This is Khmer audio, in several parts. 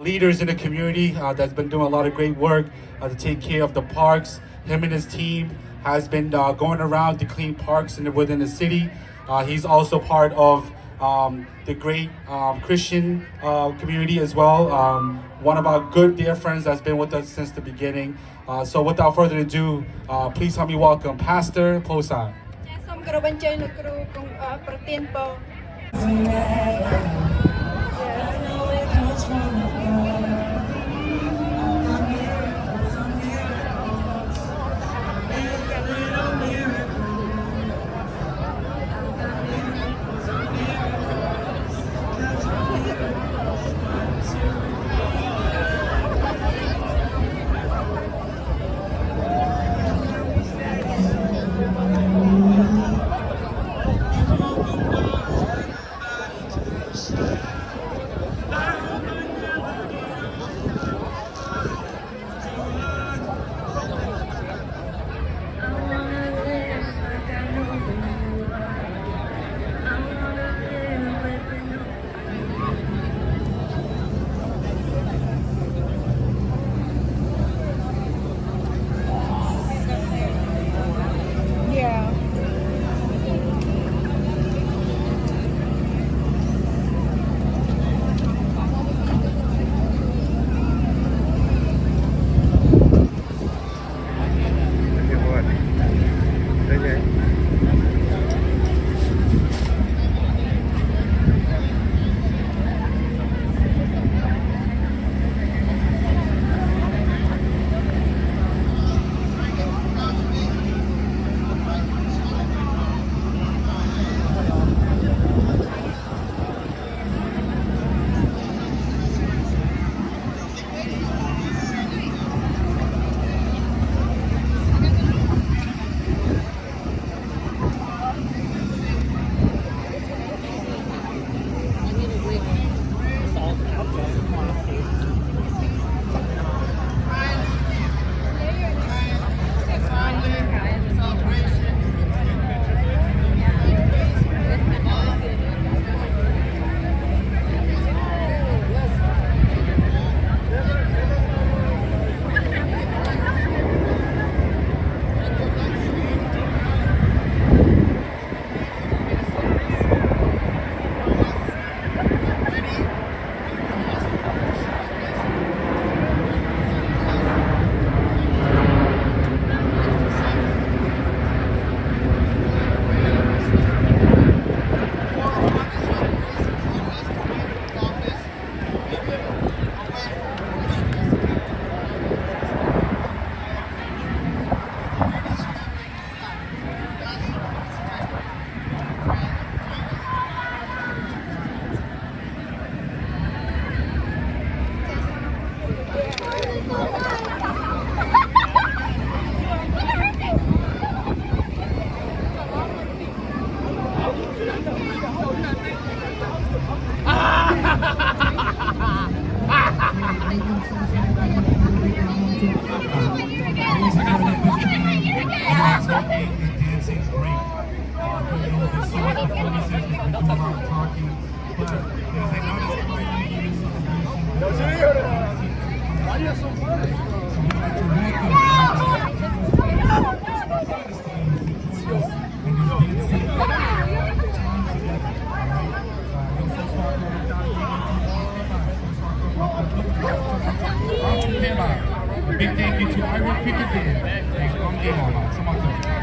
leaders in the community that's been doing a lot of great work to take care of the parks. Him and his team has been going around to clean parks within the city. He's also part of the great Christian community as well. One of our good dear friends that's been with us since the beginning. So without further ado, please help me welcome Pastor Posad. សូមគោរពអញ្ជើញលោកគ្រូប្រធានពរ Yeah. Big thank you to Iron Cricket Band. Selamat.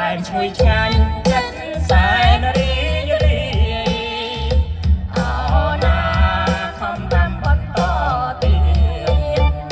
ែមឈ្ងុយឆ្ងាញ់ចិត្តសែនរីយរីអោណាខំដាំបន្តទៀត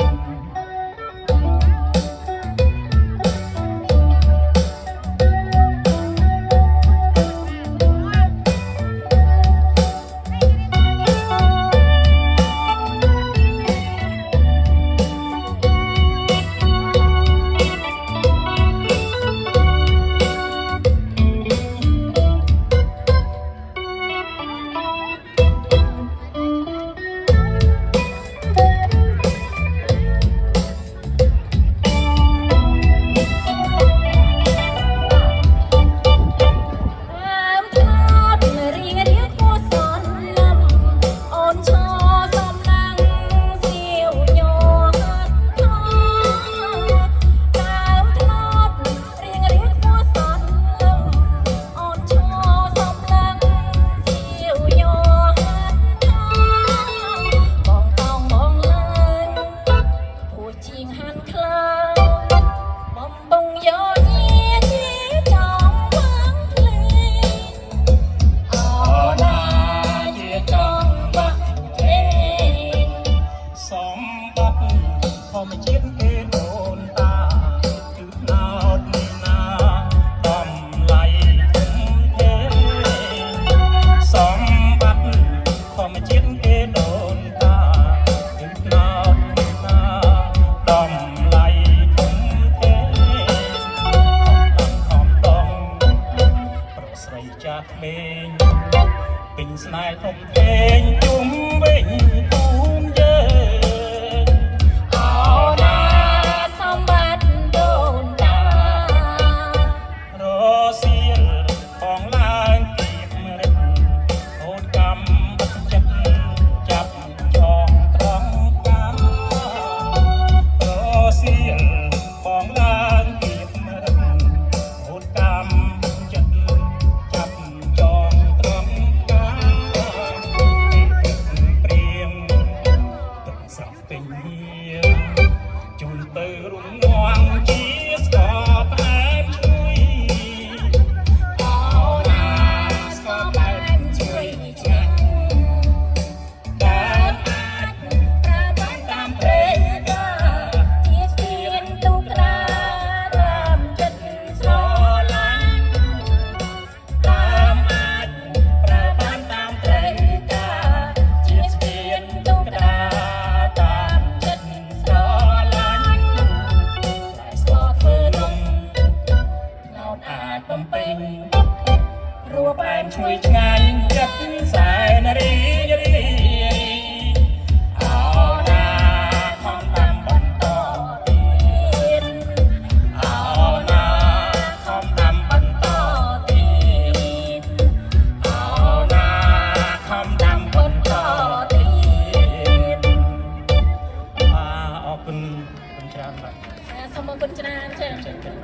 ពេញស្នេហ៍ធំធេងជុំវិញភូមិយើងអោណាសម្បត្តិដូនតារសៀលផងឡើងពីរិទ្ធអូនកម្មចិត្តចាប់ចងត្រង់កម្មរសៀលផងឡើងពីរិទ្ធអូនកម្មរួបែមឈ្ងុយឆ្ងាញ់ចិត្តសែនរីយរីអោណាខំដាំបន្តទៀតអោណាខំដាំបន្តទៀតអោណាខំដាំបន្តទៀតអរគុណច្រើនបាទសូមអរគុណច្រើនចា៎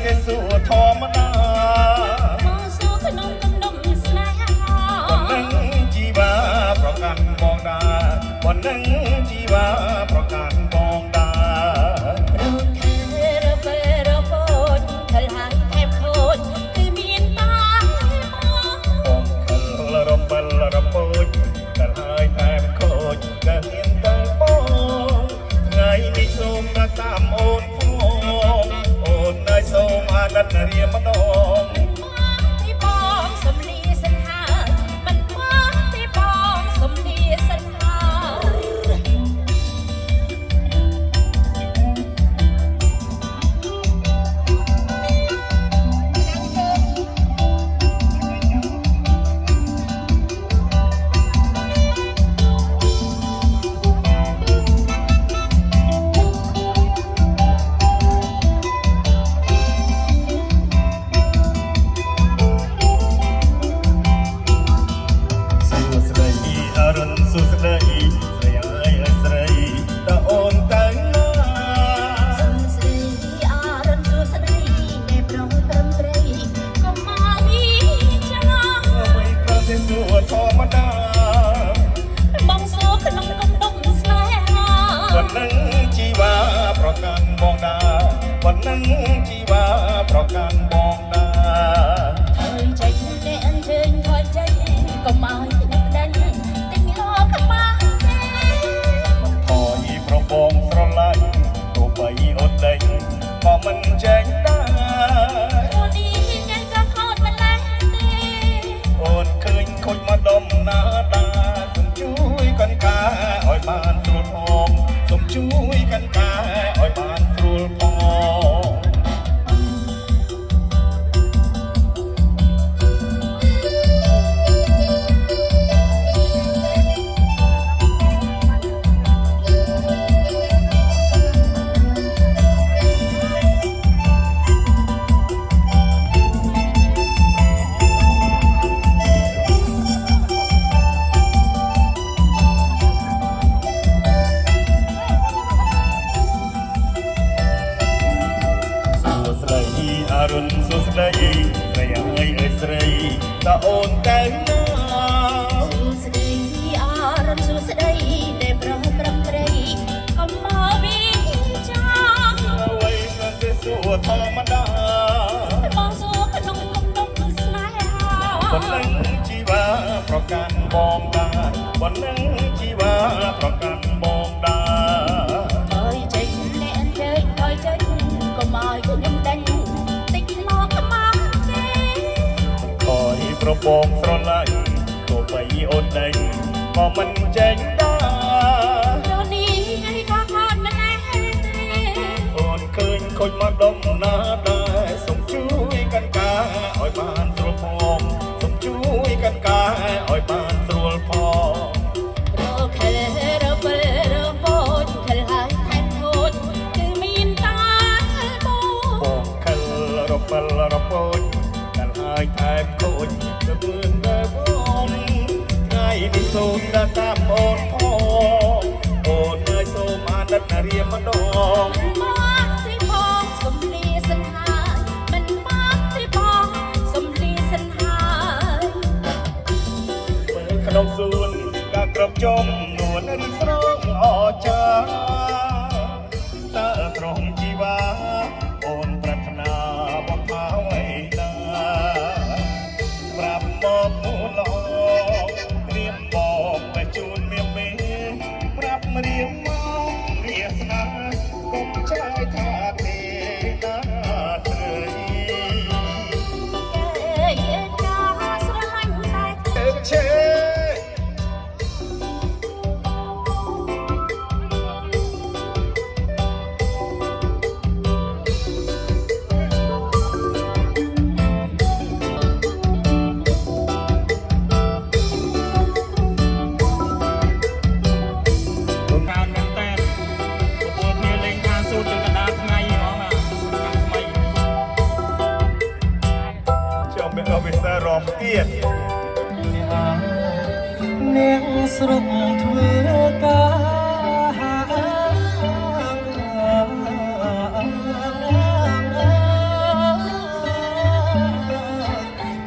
គេសួរធម្មតាមកសួរក្នុងទំនុកស្នេហាប៉ុណ្ណឹងជីវ៉ាប្រកាន់បងតាប៉ុណ្ណឹងជីវ៉ាប្រកាន់បងតារូបថែរបែរពូចខលហើយថែបខូចគឺមានតាបងខលរបែរពូចខលហើយថែបខូចក៏មានតែបងថ្ងៃនេះសូមរក្សាអូនសូមអាណិតរៀមម្ដងទីបងសំលីសិនហើយមិនមកទីបងសំលីសិនហើយ ស្ដីស្រីអើយស្រីតើអូនទៅណា ស្រីអារនសួស្ដីអ្នកប្រងត្រឹមត្រីកុំមកនេះចា អ្វីក៏ជាសួរធម្មតា បងសួរក្នុងកំដុំស្នេហា วันนั้นជីវ៉ាប្រកាន់បងដាวันนั้นជីវ៉ាប្រកាន់បងដា ហើយចេញអ្នកអញ្ជើញថយចេញកុំឲ្យខ្ញុំដាច់ទិញហោខ្មាស់ទេ ថយប្របងស្រឡាញ់ទោះបីអូនដេញក៏មិនចេញដែរ អូននេះញ៉ៃក៏ខូចម្លេះទេ អូនឃើញខូចមកដុំណាដាសូមជួយកាន់កាឲ្យបានស្រួលផងសូមជួយកាន់កាឲ្យបានស្រួលផង ស្រីអរុនសួស្ដីស្រីអើយស្រីតើអូនទៅណា សួស្ដីអារនសួស្ដីអ្នកប្រងត្រឹមត្រីកុំមកវិញចា អ្វីក៏ជាសួរធម្មតា បងសួរក្នុងកំដុំស្នេហា วันนั้นជីវ៉ាប្រកាន់បងដាวันนั้นជីវ៉ាប្រកាន់បងដា ហើយចេញអ្នកអញ្ជើញហើយចេញកុំឲ្យខ្ញុំដាច់តិចមកខ្មាស់ទេ ខយប្របងស្រឡាញ់ទោះបីអូនដេញក៏មិនចេញដែរ រនេះថ្ងៃក៏ខត់ម្លេះទេ អូនឃើញខូចមកដុំណាដែរសូមជួយកាន់កាឲ្យបានស្រួលផងសូមជួយកាន់កាឲ្យបានស្រួលផង រខិលរពិលរពូចខិលហើយថែមធូចគឺមានតាបូ បងខិលរពិលរពូចកាន់ហើយថែមខូចទៅពឿនទៅបងថ្ងៃនេះសូមដល់តាមអូនផងអូនអើយសូមអាណិតរៀមម្ដង មកទីបងសំលីសង្ហាមិនមកទីបងសំលីសង្ហា មើលក្នុងសួនការគ្រប់ចំនួនរីស្រងអចាតើត្រង់ជីវ៉ាអូនប្រាថ្នាបំផាវឯណាប្រាប់មកមូលល្អត្រៀមបងទៅជូនមៀមមេប្រាប់រៀមមករៀស្នាកុំឆ្លើយថាទេណាស្រី អើយកាស្រឡាញ់តែ ឆេ ខានមែនតើពលគ្នាលេងខានសូត្រទាំងកណ្ដាលថ្ងៃហ្មងណាថ្មី ចាំបែបវិសរំទៀត អ្នកស្រុកធ្វើការ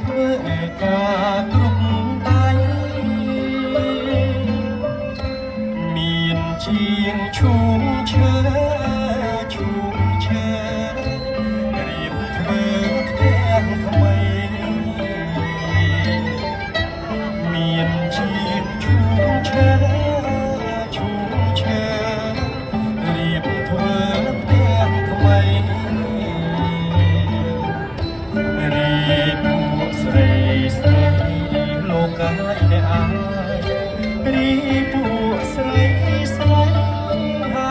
ធ្វើការគ្រប់ដៃមានជាងឈូងឈើឈូងឈើរៀបធ្វើផ្ទះថ្មី មានជាឈូងឈើឈូងឈើរៀបធ្វើផ្ទះថ្មីរៀបពួកស្រីស្រីលោកកាយអ្នកអាយរៀបពួកស្រីស្រីហា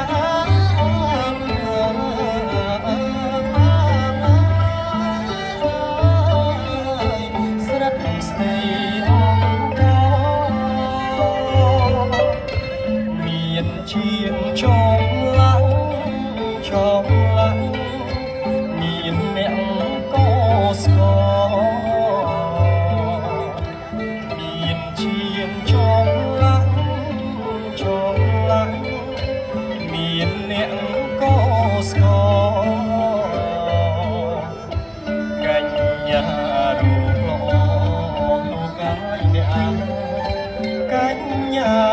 ស្រាប់ស្រីអងតមានជាងចងឡើងចងឡើងមានអ្នកក៏ស្គាល់មានជាងចងឡើង ញ្ញา